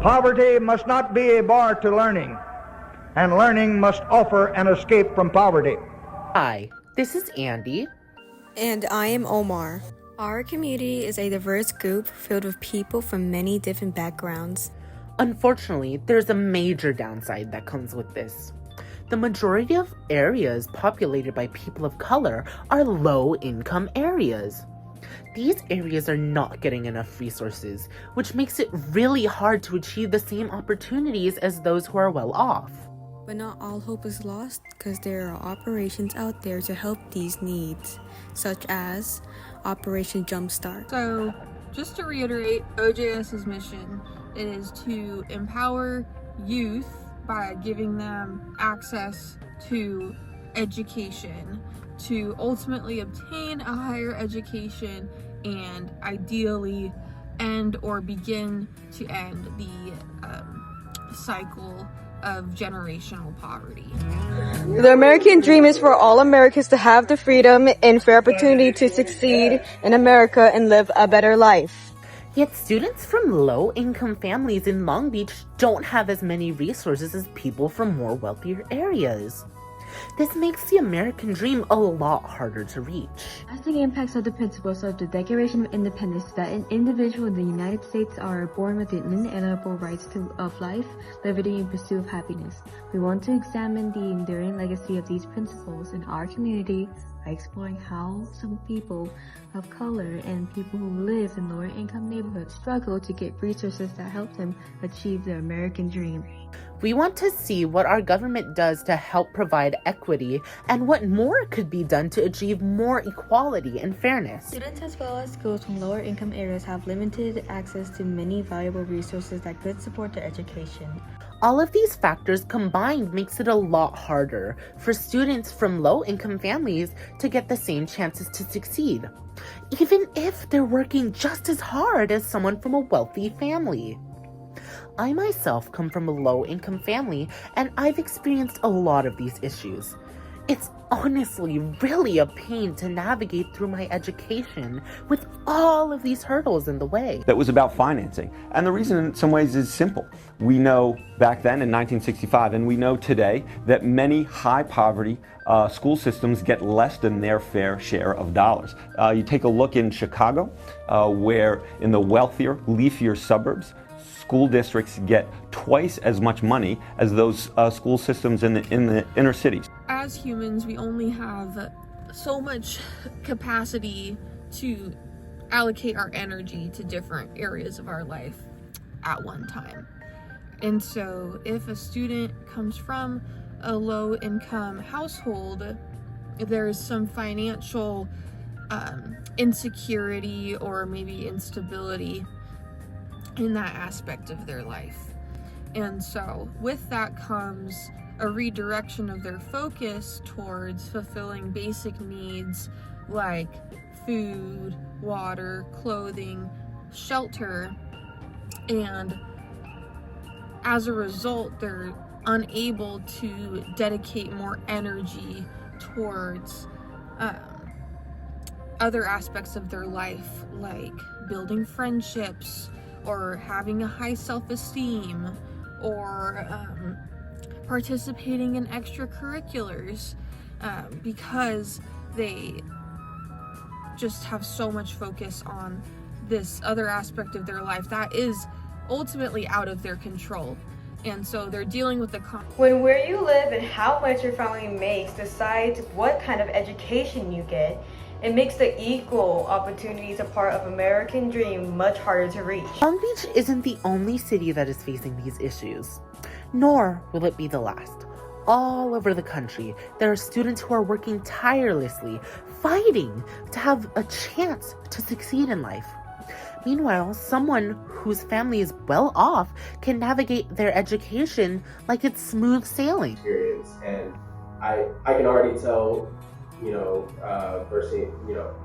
Poverty must not be a bar to learning, and learning must offer an escape from poverty. Hi, this is Andy. And I am Omar. Our community is a diverse group filled with people from many different backgrounds. Unfortunately, there's a major downside that comes with this. The majority of areas populated by people of color are low-income areas. These areas are not getting enough resources, which makes it really hard to achieve the same opportunities as those who are well off. But not all hope is lost, because there are operations out there to help these needs, such as Operation Jumpstart. So, just to reiterate, OJS's mission is to empower youth by giving them access to education, to ultimately obtain a higher education and ideally end or begin to end the cycle of generational poverty. The American dream is for all Americans to have the freedom and fair opportunity to succeed in America and live a better life. Yet students from low-income families in Long Beach don't have as many resources as people from more wealthier areas. This makes the American dream a lot harder to reach. Lasting impacts of the principles of the Declaration of Independence that an individual in the United States are born with the inalienable rights of life, liberty, and pursuit of happiness. We want to examine the enduring legacy of these principles in our community by exploring how some people of color and people who live in lower income neighborhoods struggle to get resources that help them achieve their American dream. We want to see what our government does to help provide equity and what more could be done to achieve more equality and fairness. Students as well as schools from lower income areas have limited access to many valuable resources that could support their education. All of these factors combined makes it a lot harder for students from low-income families to get the same chances to succeed, even if they're working just as hard as someone from a wealthy family. I myself come from a low-income family, and I've experienced a lot of these issues. It's honestly really a pain to navigate through my education with all of these hurdles in the way. That was about financing. And the reason in some ways is simple. We know back then in 1965, and we know today, that many high poverty school systems get less than their fair share of dollars. You take a look in Chicago, where in the wealthier, leafier suburbs, school districts get twice as much money as those school systems in the inner cities. As humans, we only have so much capacity to allocate our energy to different areas of our life at one time. And so if a student comes from a low-income household, there is some financial insecurity or maybe instability in that aspect of their life. And so with that comes a redirection of their focus towards fulfilling basic needs like food, water, clothing, shelter, and as a result, they're unable to dedicate more energy towards other aspects of their life, like building friendships, or having a high self-esteem, or participating in extracurriculars, because they just have so much focus on this other aspect of their life that is ultimately out of their control. And so they're dealing with the When where you live and how much your family makes decides what kind of education you get, it makes the equal opportunities a part of American dream much harder to reach. Long Beach isn't the only city that is facing these issues, nor will it be the last. All over the country, there are students who are working tirelessly, fighting to have a chance to succeed in life. Meanwhile, someone whose family is well off can navigate their education like it's smooth sailing. And I can already tell, versus,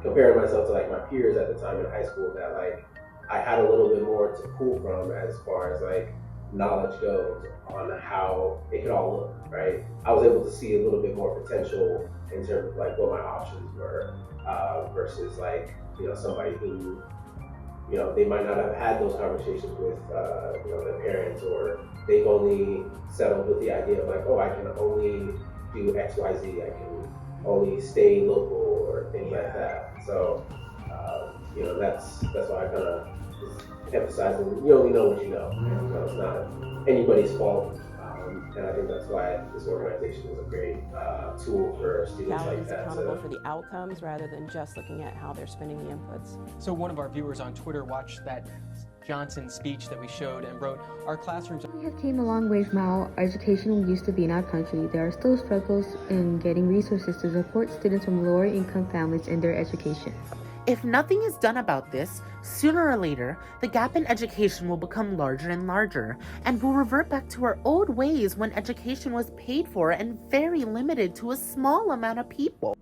comparing myself to like my peers at the time in high school, that like I had a little bit more to pull from as far as like knowledge goes on how it could all look, right? I was able to see a little bit more potential in terms of like what my options were, versus like, somebody who they might not have had those conversations with their parents, or they've only settled with the idea of like, oh, I can only do X, Y, Z. I can only stay local or things like that. So that's why I kind of emphasize that you only know what you know. It's not anybody's fault. And I think that's why this organization is a great tool for students like that. Accountable for the outcomes rather than just looking at how they're spending the inputs. So one of our viewers on Twitter watched that Johnson speech that we showed and wrote, "Our classrooms." We have came a long way from how education used to be in our country. There are still struggles in getting resources to support students from lower income families in their education. If nothing is done about this, sooner or later, the gap in education will become larger and larger, and we'll revert back to our old ways when education was paid for and very limited to a small amount of people.